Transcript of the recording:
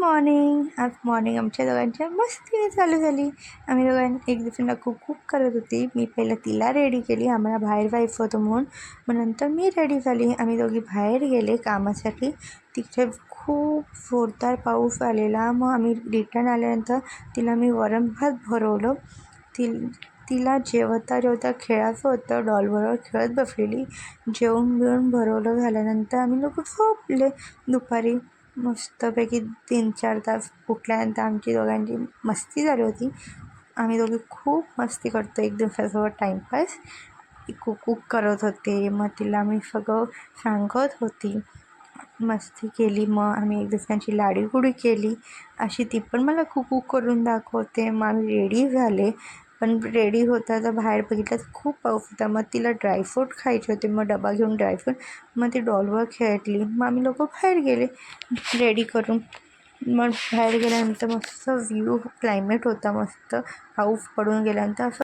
आज मॉर्निंग आमच्या दोघांच्या मस्तीने चालू झाली. आम्ही दोघांनी एक दुसऱ्यांना खूप करत होती. मी पहिलं तिला रेडी केली, आम्हाला बाहेर जायचं होतं म्हणून. मग नंतर मी रेडी झाली. आम्ही दोघी बाहेर गेले कामासाठी. तिथे खूप जोरदार पाऊस आलेला. मग आम्ही रिटर्न आल्यानंतर तिला मी वरण भात भरवलं. तिला जेवता खेळायचं होतं, डॉलबरोबर खेळत बसलेली. जेवून बिवून भरवलं झाल्यानंतर आम्ही लोक झोपले. दुपारी मस्तपैकी 3-4 तास उठल्यानंतर आमची दोघांची मस्ती झाली होती. आम्ही दोघी खूप मस्ती करतो एक दुसऱ्यासोबत टाईमपास. कुक करत होते. मग तिला मी सगळं सांगत होती. मस्ती केली. मग आम्ही एक दुसऱ्यांची लाडीगुडी केली. अशी ती पण मला कुक करून दाखवते. मग आम्ही रेडी झाले. पण रेडी होता तर बाहेर बघितलं तर खूप पाऊस होता. मग तिला ड्रायफ्रूट खायचे होते. मग डबा घेऊन ड्रायफ्रूट, मग ती डॉलवर खेळली. मग आम्ही लोक बाहेर गेले रेडी करून. मग बाहेर गेल्यानंतर मस्त व्ह्यू क्लायमेट होता, मस्त पाऊस पडून गेल्यानंतर असं